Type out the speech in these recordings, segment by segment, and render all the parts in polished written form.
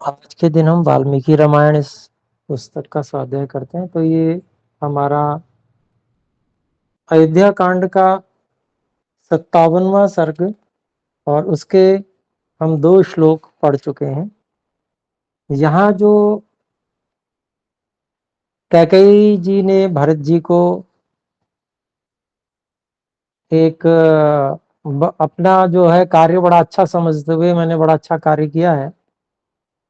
आज के दिन हम वाल्मीकि रामायण इस पुस्तक का स्वाध्याय करते हैं। तो ये हमारा अयोध्या कांड का 57वां सर्ग और उसके हम 2 श्लोक पढ़ चुके हैं। यहाँ जो कैकेयी जी ने भरत जी को एक अपना जो है कार्य बड़ा अच्छा समझते हुए, मैंने बड़ा अच्छा कार्य किया है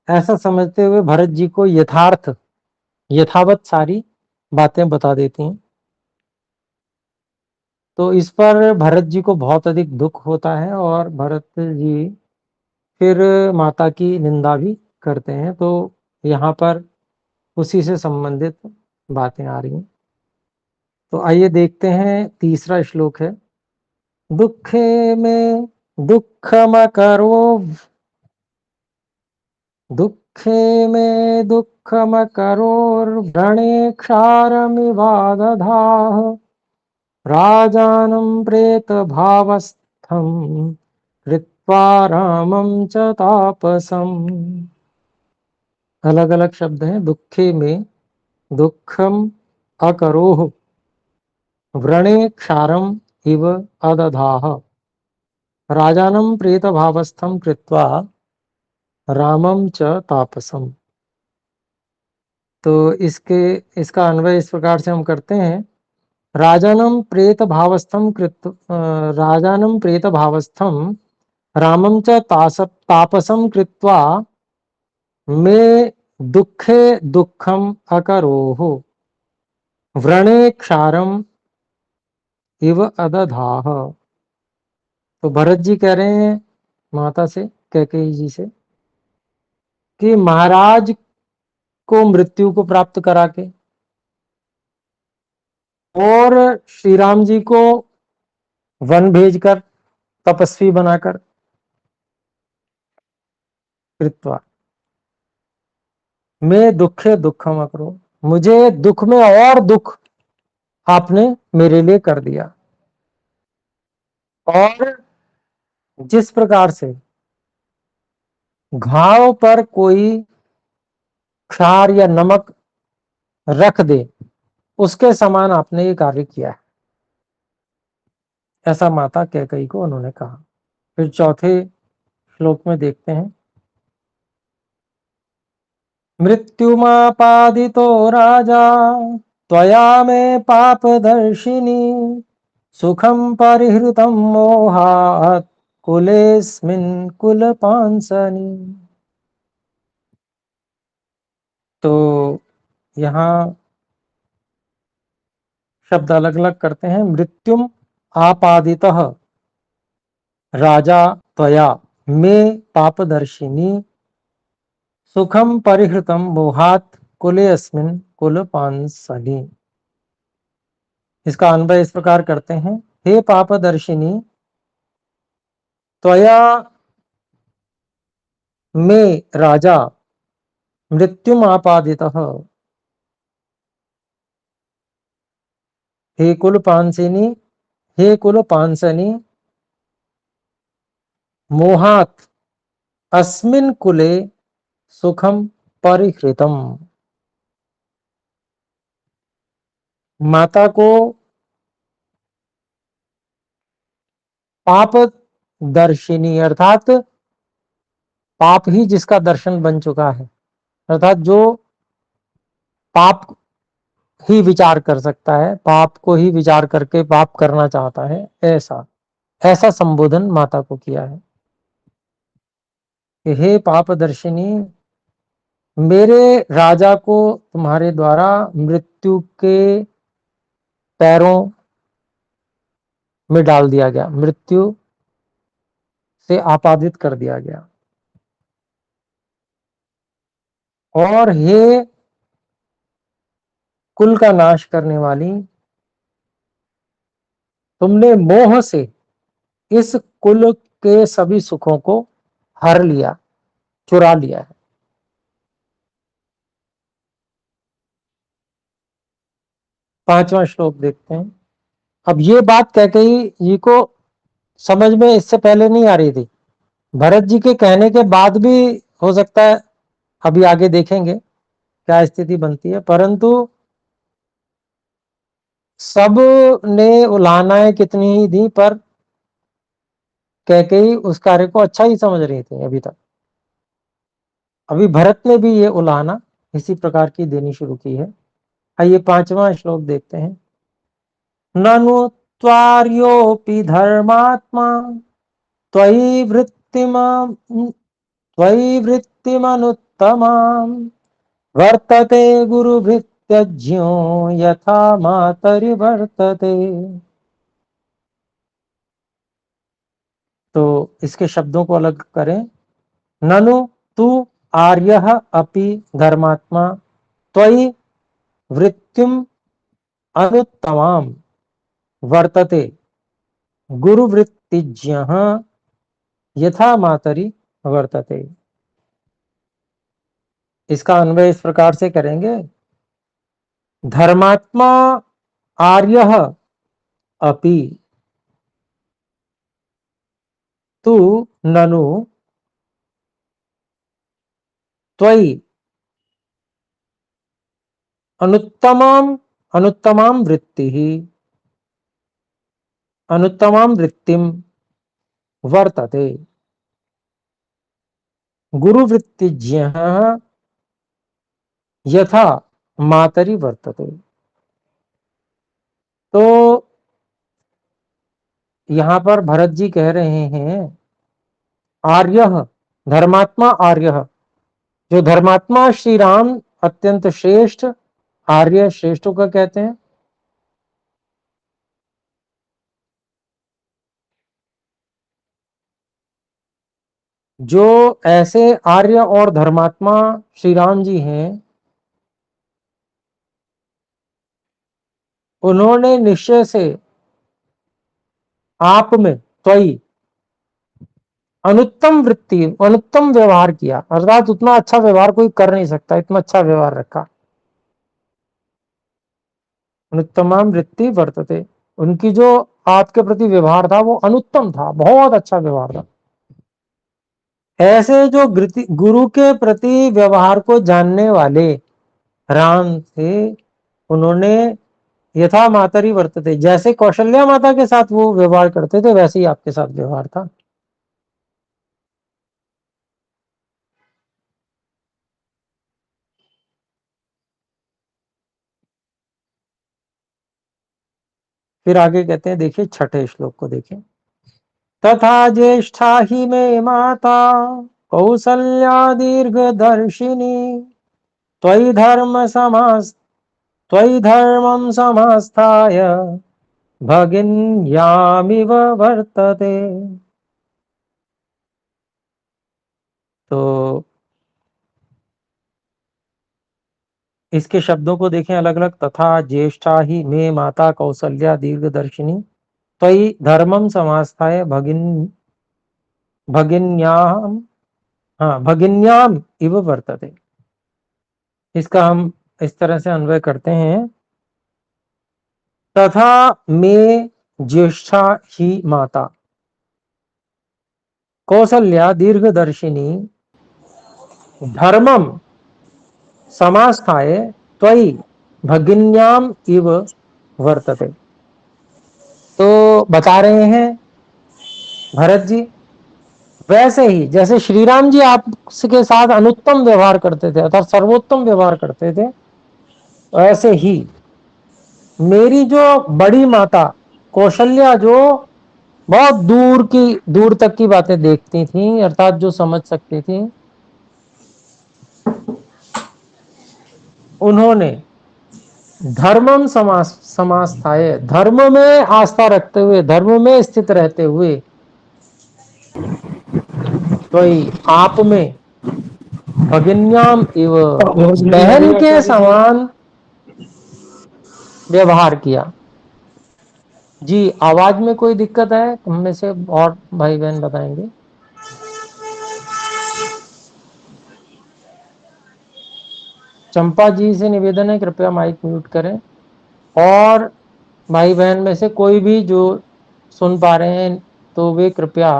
ऐसा समझते हुए भरत जी को यथावत सारी बातें बता देती हैं। तो इस पर भरत जी को बहुत अधिक दुख होता है और भरत जी फिर माता की निंदा भी करते हैं। तो यहाँ पर उसी से संबंधित बातें आ रही हैं। तो आइए देखते हैं, तीसरा श्लोक है। दुखे में दुखम करो, दुखे में दुखम करोर्व्रणे क्षारमिवादधाः राजानं प्रेतभावस्थं कृत्वा रामं च तापसम्। अलग अलग शब्द हैं। दुखे में दुखम अकरोह, व्रणे क्षारम इव अदधाह राजानं प्रेतभावस्थं कृत्वा रामं च तापसम्। तो इसका अन्वय इस प्रकार से हम करते हैं। राजानं प्रेतभावस्थं रामं च तापसं कृत्वा मे दुखे दुखम अकरोह व्रणे क्षारम इव अदधाह। तो भरत जी कह रहे हैं माता से, कैकेयी जी से, कि महाराज को मृत्यु को प्राप्त करा के और श्री राम जी को वन भेजकर, तपस्वी बनाकर, कृत्वा मैं दुखे दुखम अकरो, मुझे दुख में और दुख आपने मेरे लिए कर दिया। और जिस प्रकार से घाव पर कोई क्षार या नमक रख दे, उसके समान आपने ये कार्य किया है, ऐसा माता कैकेयी को उन्होंने कहा। फिर चौथे श्लोक में देखते हैं। मृत्युमापादितो राजा त्वया मे पापदर्शिनी सुखम परिहृतं मोहात् कुलेस्मिन् कुलपांसनि। तो यहाँ शब्द अलग अलग करते हैं। मृत्युम आपादितः राजा त्वया मे पापदर्शिनी सुखम परिहृतं मोहात् कुलेस्मिन् कुलपांसनि। इसका अन्वय इस प्रकार करते हैं। हे पापदर्शिनी, त्वया मे राजा मृत्युम आपादितः, हे कुलपांसिनी, हे कुलपांसनि, मोहात् अस्मिन् कुले सुखम परिहृतम। माता को पाप दर्शिनी अर्थात पाप ही जिसका दर्शन बन चुका है, अर्थात जो पाप ही विचार कर सकता है, पाप को ही विचार करके पाप करना चाहता है, ऐसा ऐसा संबोधन माता को किया है कि हे पापदर्शिनी, मेरे राजा को तुम्हारे द्वारा मृत्यु के पैरों में डाल दिया गया, मृत्यु से आपादित कर दिया गया। और हे कुल का नाश करने वाली, तुमने मोह से इस कुल के सभी सुखों को हर लिया, चुरा लिया है। पांचवा श्लोक देखते हैं। अब ये बात कैकेयी जी को समझ में इससे पहले नहीं आ रही थी। भरत जी के कहने के बाद भी हो सकता है अभी आगे देखेंगे क्या स्थिति बनती है, परंतु सब ने उलाहनाएं कितनी ही दी, पर कैकेयी उस कार्य को अच्छा ही समझ रही थी अभी तक। अभी भरत ने भी ये उलाहना इसी प्रकार की देनी शुरू की है। आइए 5वां श्लोक देखते हैं। ननु त्वार्योऽपि धर्मात्मा त्वयि वृत्तिमनुत्तमाम् वर्तते गुरुभृत्यज्ञो यथा मातरि वर्तते। तो इसके शब्दों को अलग करें। ननु तु आर्यः अपि धर्मात्मा त्वयि वृत्तिम अनुत्तमाम वर्तते गुरुवृत्तिज्ञः यथा मातरि वर्तते। इसका अन्वय इस प्रकार से करेंगे। धर्मात्मा आर्यः अपि तु ननु त्वयि अनुत्तमां वृत्तिम वर्तते गुरुवृत्तिज्ञः यथा मातरि वर्तते। तो यहां पर भरत जी कह रहे हैं आर्यः, धर्मात्मा आर्यः, जो धर्मात्मा श्री राम अत्यंत श्रेष्ठ, आर्य श्रेष्ठों का कहते हैं। जो ऐसे आर्य और धर्मात्मा श्री राम जी हैं, उन्होंने निश्चय से आप में त्वयि अनुत्तम वृत्ति, अनुत्तम व्यवहार किया, अर्थात उतना अच्छा व्यवहार कोई कर नहीं सकता, इतना अच्छा व्यवहार रखा। अनुत्तमाम वृत्ति वर्तते, उनकी जो आपके प्रति व्यवहार था वो अनुत्तम था, बहुत अच्छा व्यवहार था। ऐसे जो गुरु के प्रति व्यवहार को जानने वाले राम थे, उन्होंने यथा मातरि वर्तते, जैसे कौशल्या माता के साथ वो व्यवहार करते थे वैसे ही आपके साथ व्यवहार था। फिर आगे कहते हैं, देखिए 6ठे श्लोक को देखें। तथा ज्येष्ठा ही मे माता कौसल्या दीर्घदर्शिनी त्वयि धर्मं समास्थाय भगिन्यामिव वर्तते। तो इसके शब्दों को देखें अलग अलग। तथा ज्येष्ठा ही मे माता कौसल्या दीर्घदर्शिनी त्वयि धर्मं समास्थाय भगिन्याम, हाँ, भगिन्याम इव वर्तते। इसका हम इस तरह से अन्वय करते हैं। तथा मे ज्येष्ठा ही माता कौसल्या दीर्घदर्शिनी धर्मम समास्थाय त्वयि भगिन्याम इव वर्तते। तो बता रहे हैं भरत जी, वैसे ही जैसे श्री राम जी आपके साथ अनुत्तम व्यवहार करते थे अर्थात सर्वोत्तम व्यवहार करते थे, ऐसे ही मेरी जो बड़ी माता कौशल्या, जो बहुत दूर तक की बातें देखती थी अर्थात जो समझ सकती थी, उन्होंने धर्मम समास्थाय, धर्म में आस्था रखते हुए, धर्म में स्थित रहते हुए, तो आप में भगिन्याम इव, बहन के समान व्यवहार किया। जी, आवाज में कोई दिक्कत है? हम में से और भाई बहन बताएंगे। चंपा जी से निवेदन है कृपया माइक म्यूट करें। और भाई बहन में से कोई भी जो सुन पा रहे हैं तो वे कृपया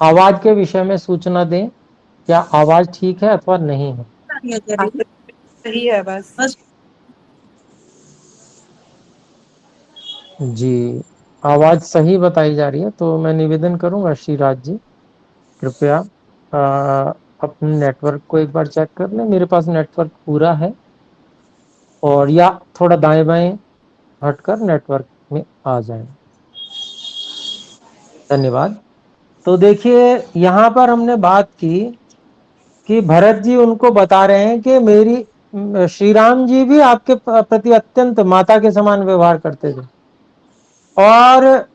आवाज के विषय में सूचना दें। क्या आवाज ठीक है अथवा नहीं है? सही है बस। जी, आवाज सही बताई जा रही है। तो मैं निवेदन करूंगा श्रीराज जी, कृपया अपने नेटवर्क को एक बार चेक कर लें। मेरे पास नेटवर्क पूरा है, और या थोड़ा दाएं बाएं हटकर नेटवर्क में आ जाएं। धन्यवाद। तो देखिए, यहाँ पर हमने बात की कि भरत जी उनको बता रहे हैं कि मेरी श्री राम जी भी आपके प्रति अत्यंत माता के समान व्यवहार करते थे, और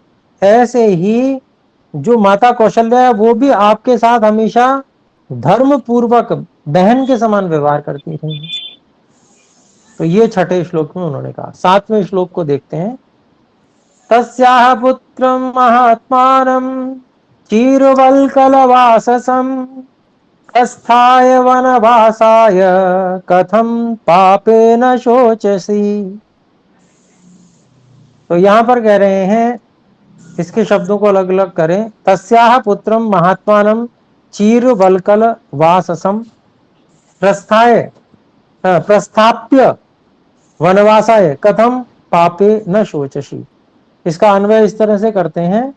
ऐसे ही जो माता कौशल्या है वो भी आपके साथ हमेशा धर्म पूर्वक बहन के समान व्यवहार करती रही। तो ये छठे श्लोक में उन्होंने कहा। सातवें श्लोक को देखते हैं। तस्याह पुत्रम महात्मानम चीरवल्कलवाससम अस्थाय वनवासाय कथम पापेन शोचसी। तो यहां पर कह रहे हैं, इसके शब्दों को अलग अलग करें। तस्याह पुत्रम महात्मानम चीर वल्कल वाससम प्रस्थाय प्रस्थाप्य वनवासाय कथम पापे न शोचसी। इसका अन्वय इस तरह से करते हैं।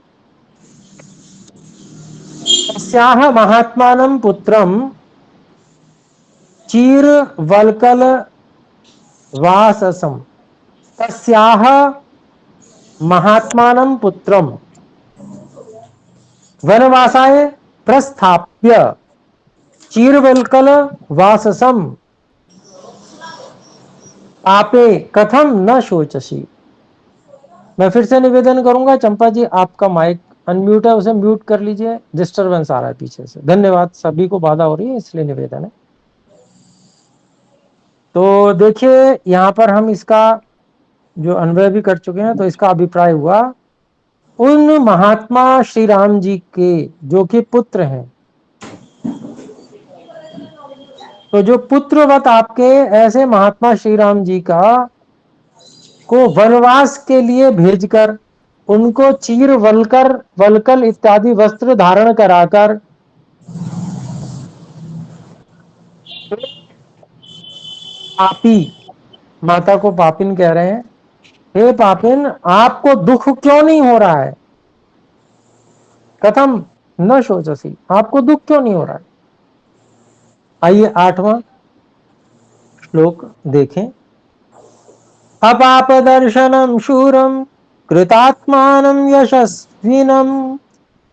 तस्याह महात्मानम पुत्रम चीर वल्कल वाससम। तस्याह महात्मानं पुत्रम वनवासाय प्रस्थाप्य चीरवल्कल वाससम आपे कथम न शोचसी। मैं फिर से निवेदन करूंगा, चंपा जी आपका माइक अनम्यूट है, उसे म्यूट कर लीजिए, डिस्टरबेंस आ रहा है पीछे से। धन्यवाद, सभी को बाधा हो रही है इसलिए निवेदन है। तो देखिए, यहां पर हम इसका जो अन्वय भी कर चुके हैं। तो इसका अभिप्राय हुआ उन महात्मा श्री राम जी के जो कि पुत्र हैं, तो जो पुत्रवत आपके ऐसे महात्मा श्री राम जी का को वनवास के लिए भेजकर उनको चीर वलकर वलकल इत्यादि वस्त्र धारण कराकर पापी, माता को पापिन कह रहे हैं, हे पापिन आपको दुख क्यों नहीं हो रहा है? कथम न शोचसी, आपको दुख क्यों नहीं हो रहा है? आइए 8वां श्लोक देखें। अपाप दर्शनम शूरम कृतात्मानं यशस्विनं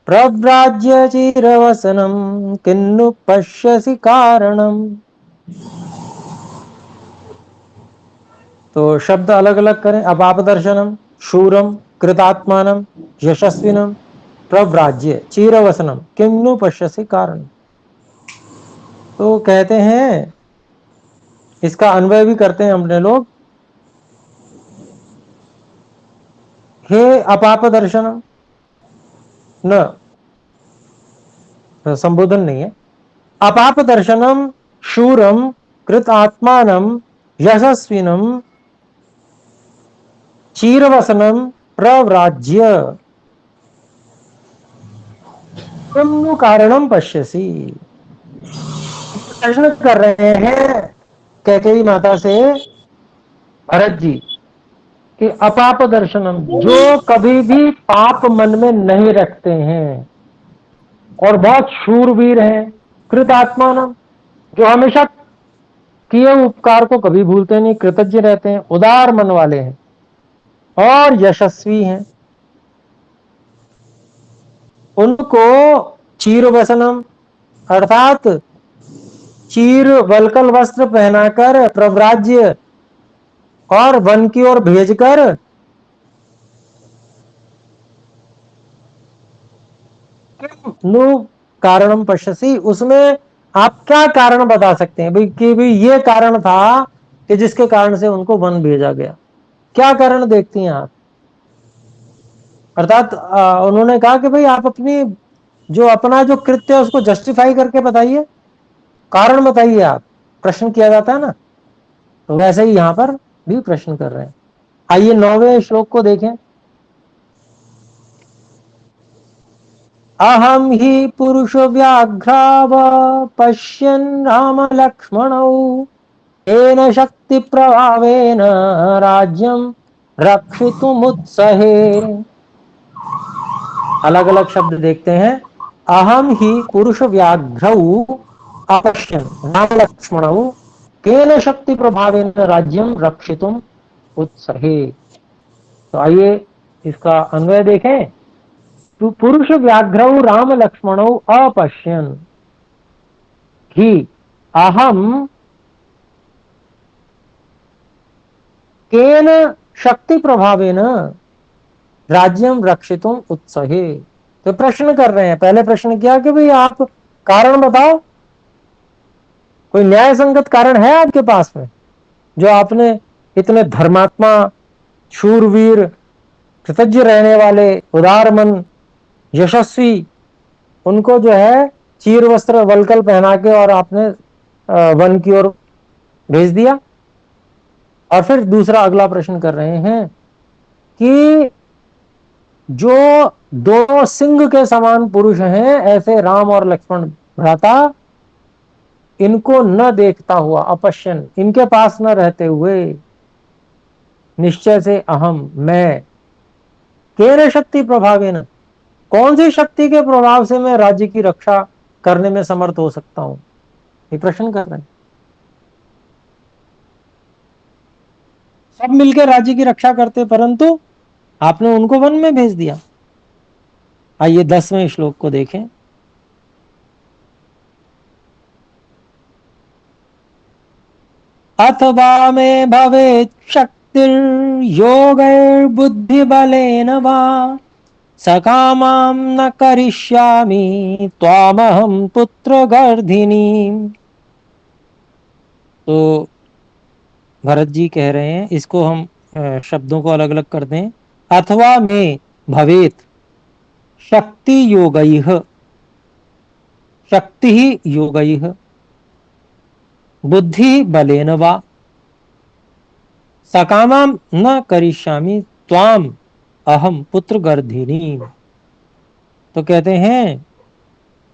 प्रव्राज्य चिरवसनं किन्नु पश्यसि कारणम। तो शब्द अलग अलग करें। अपाप दर्शनम, शूरम, कृतात्मानं, यशस्विनं, प्रव्राज्य चिरवसनम किन्नु पश्यसि कारणम। तो कहते हैं, इसका अन्वय भी करते हैं अपने लोग। हे अपाप दर्शनम, न संबोधन नहीं है। अपाप दर्शनम शूरम कृत आत्मानम यशस्विनम चीरवसनम प्रव्राज्य किम कारणम पश्यसी। प्रश्न कर रहे हैं कैकेयी माता से भरत जी कि अपाप दर्शनम, जो कभी भी पाप मन में नहीं रखते हैं और बहुत शूरवीर हैं, कृत आत्मानम, जो हमेशा किए उपकार को कभी भूलते नहीं, कृतज्ञ रहते हैं, उदार मन वाले हैं और यशस्वी हैं, उनको चीर वसनम अर्थात चीर वलकल वस्त्र पहनाकर प्रव्राज्य और वन की ओर भेजकर नु कारणम पश्यसी, उसमें आप क्या कारण बता सकते हैं भाई कि भाई ये कारण था कि जिसके कारण से उनको वन भेजा गया? क्या कारण देखती हैं आप? अर्थात उन्होंने कहा कि भाई आप अपनी जो अपना जो कृत्य है उसको जस्टिफाई करके बताइए, कारण बताइए। आप प्रश्न किया जाता है ना, तो वैसे ही यहां पर भी प्रश्न कर रहे हैं। आइए 9वें श्लोक को देखें। अहम ही पुरुष व्याघ्राव पश्यन् राम लक्ष्मणौ येन शक्ति प्रभावेन राज्यं रक्षितुमुत्सहे। अलग अलग शब्द देखते हैं। अहम ही पुरुष व्याघ्रौ अपश्यन् राम लक्ष्मणौ केन शक्ति प्रभावेन राज्यं रक्षितुम उत्सहे। तो आइए इसका अन्वय देखें। तो पुरुष व्याघ्रौ राम लक्ष्मणौ अपश्यन् ही अहम केन शक्ति प्रभावेन राज्यम रक्षितुम उत्सहे। तो प्रश्न कर रहे हैं। पहले प्रश्न किया कि भाई आप कारण बताओ, कोई न्याय संगत कारण है आपके पास में जो आपने इतने धर्मात्मा, शूरवीर, कृतज्ञ रहने वाले, उदार मन, यशस्वी, उनको जो है चीर वस्त्र वलकल पहना के और आपने वन की ओर भेज दिया। और फिर दूसरा अगला प्रश्न कर रहे हैं कि जो दो सिंह के समान पुरुष हैं, ऐसे राम और लक्ष्मण भ्राता, इनको न देखता हुआ, अपश्यन, इनके पास न रहते हुए, निश्चय से अहम, मैं, केन शक्ति प्रभावेन, कौन सी शक्ति के प्रभाव से मैं राज्य की रक्षा करने में समर्थ हो सकता हूं, ये प्रश्न कर रहे हैं। सब मिलकर राज्य की रक्षा करते, परंतु आपने उनको वन में भेज दिया। आइए 10वें श्लोक को देखें। अथवा मे भवेत् शक्तिर्योगैर्बुद्धिबलेन वा सकामां न करिष्यामि त्वामहं पुत्रगर्धिनीम्। तो भरत जी कह रहे हैं, इसको हम शब्दों को अलग अलग करते हैं। अथवा में भवेत शक्ति योगैः, शक्ति ही योगैः, बुद्धि बलेन वा सकामां न करिष्यामि त्वाम अहम पुत्र गर्धिनी। तो कहते हैं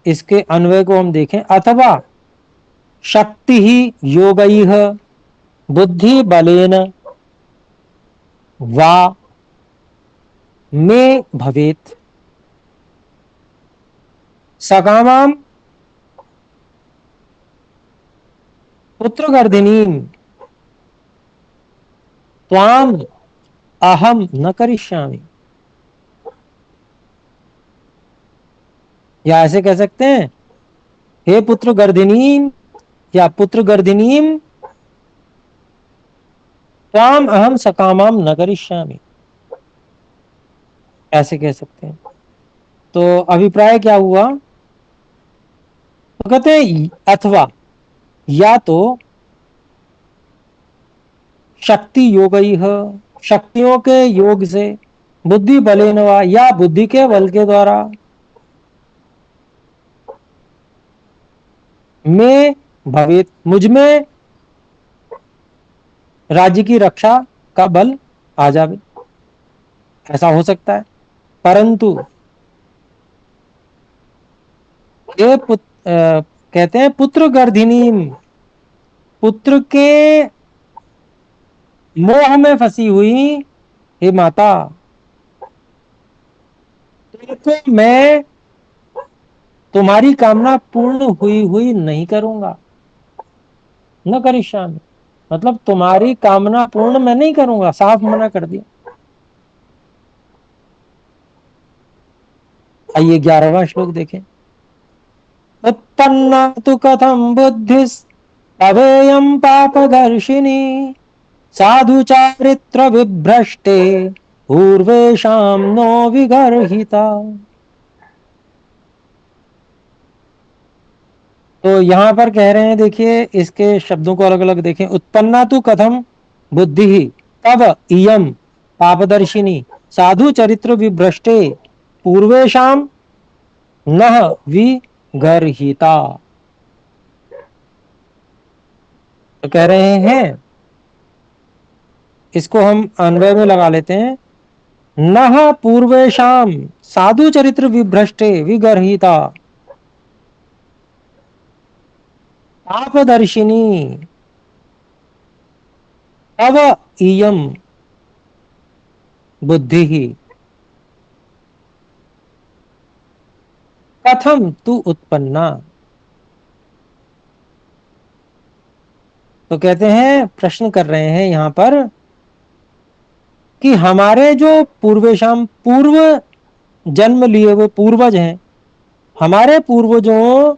इसके अन्वय को हम देखें। अथवा शक्ति ही योगैः बुद्धि बलेन वा मे भवेत सकामां पुत्र गर्धिनी त्वाम अहम न करिष्यामि। या ऐसे कह सकते हैं, हे पुत्र गर्धिनी या पुत्र गर्धिनीम त्वाम अहम सकामाम न करिष्यामि, ऐसे कह सकते हैं। तो अभिप्राय क्या हुआ? तो कहते हैं अथवा, या तो शक्ति योगैः, शक्तियों के योग से, बुद्धि बलेन वा, या बुद्धि के बल के द्वारा, में भवेत, मुझमें राज्य की रक्षा का बल आ जावे, ऐसा हो सकता है। परंतु ये कहते हैं पुत्र गर्धिनी, पुत्र के मोह में फंसी हुई हे माता, तुमको मैं तुम्हारी कामना पूर्ण हुई हुई नहीं करूंगा। न करिष्यामि मतलब तुम्हारी कामना पूर्ण मैं नहीं करूंगा, साफ मना कर दिया। आइए 11वां श्लोक देखें। उत्पन्ना तु कथम बुद्धिस् अभेयं पापदर्शिनी साधु चारित्र विभ्रष्टे पूर्वेशाम नो विगर्हिता। तो यहां पर कह रहे हैं, देखिए इसके शब्दों को अलग अलग देखें। उत्पन्ना तु कथम बुद्धि ही तब इयम पापदर्शिनी साधु चरित्र विभ्रष्टे पूर्वेशाम न विगर्हिता। तो कह रहे हैं, इसको हम अन्वय में लगा लेते हैं। नः पूर्वेषां साधु चरित्र विभ्रष्टे विगर्हिता पापदर्शिनी तव इयं बुद्धिः कथम तु उत्पन्ना। तो कहते हैं, प्रश्न कर रहे हैं यहां पर कि हमारे जो पूर्वेशम पूर्व जन्म लिए हुए पूर्वज हैं, हमारे पूर्वजों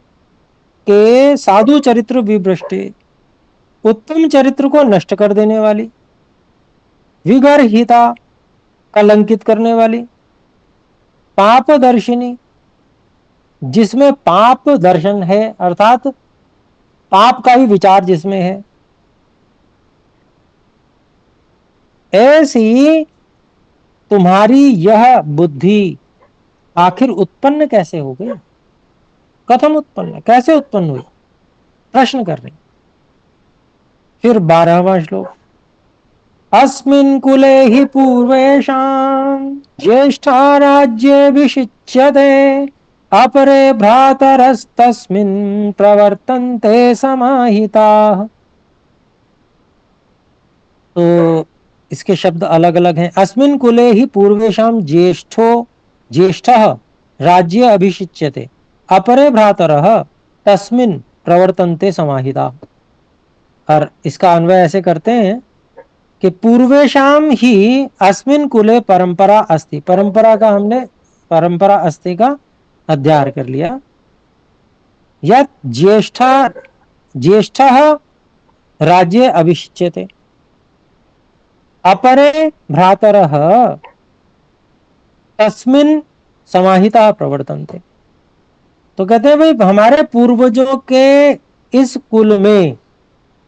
के साधु चरित्र विभ्रष्टे, उत्तम चरित्र को नष्ट कर देने वाली, विगर्हिता कलंकित करने वाली, पाप दर्शिनी जिसमें पाप दर्शन है अर्थात पाप का ही विचार जिसमें है, ऐसी तुम्हारी यह बुद्धि आखिर उत्पन्न कैसे हो गई। कथम उत्पन्न, कैसे उत्पन्न हुई, प्रश्न कर रहे। फिर 12वां श्लोक, अस्मिन् कुले हि पूर्वेषां ज्येष्ठा राज्ये विशिच्यते अपरे भ्रातरस्तस्मिन् प्रवर्तन्ते समाहिताः। तो इसके शब्द अलग अलग हैं। अस्मिन् कुले ही पूर्वेषां ज्येष्ठः राज्ये अभिषिच्यते अपरे भ्रातरः तस्मिन् प्रवर्तन्ते समाहिताः। और इसका अन्वय ऐसे करते हैं कि पूर्वेषाम ही अस्मिन् कुले परंपरा अस्ति, परंपरा का हमने परंपरा अस्ति का अध्याय कर लिया। यत् ज्येष्ठः राज्ये अभिषिच्यते अपरे भ्रातरः तस्मिन् समाहिता प्रवर्तन्ते। तो कहते हैं भाई हमारे पूर्वजों के इस कुल में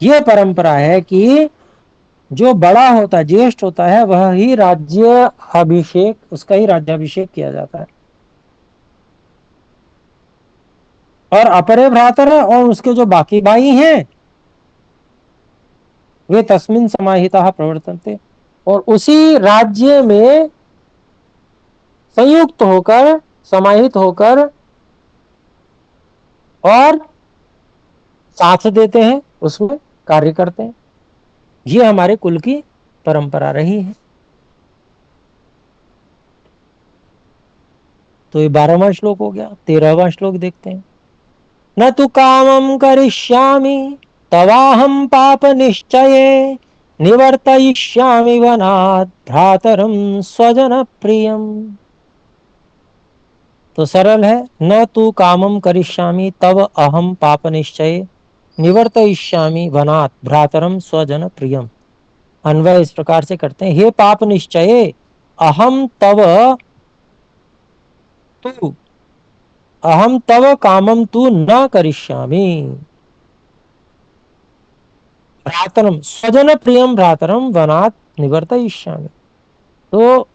यह परंपरा है कि जो बड़ा होता है, ज्येष्ठ होता है, वह ही राज्य अभिषेक, उसका ही राज्याभिषेक किया जाता है। और अपरे भ्रातर और उसके जो बाकी भाई हैं वे तस्मिन समाहिता प्रवर्तन्ते, और उसी राज्य में संयुक्त होकर, समाहित होकर और साथ देते हैं, उसमें कार्य करते हैं। ये हमारे कुल की परंपरा रही है। तो ये 12वां श्लोक हो गया। 13वां श्लोक देखते हैं। न तु कामं करिष्यामि तवाहं पाप निश्चये निवर्तयिष्यामि वनात् भ्रातरं स्वजन प्रियम। तो सरल है, न तु कामं करिष्यामि तव अहम पाप निश्चये निवर्तयिष्यामि वनात् भ्रातरम स्वजन प्रियम। अन्वय इस प्रकार से करते हैं, हे पाप निश्चये अहम तव कामम तु न करिष्यामि भ्रातरम स्वजन प्रियम भ्रातरम वनात् निवर्तयिष्यामि। तो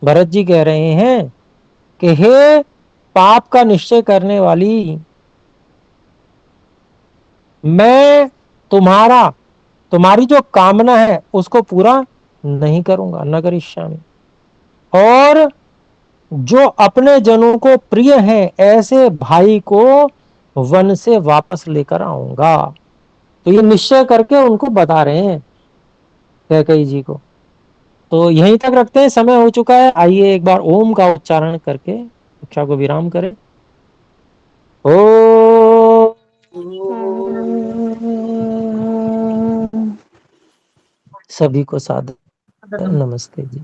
भरत जी कह रहे हैं कि हे पाप का निश्चय करने वाली, मैं तुम्हारी जो कामना है उसको पूरा नहीं करूंगा, न करिष्यामि। और जो अपने जनों को प्रिय है ऐसे भाई को वन से वापस लेकर आऊंगा। तो ये निश्चय करके उनको बता रहे हैं कैकेयी जी को। तो यहीं तक रखते हैं, समय हो चुका है। आइए एक बार ओम का उच्चारण करके कक्षा को विराम करें। ओ सभी को सादर नमस्ते जी।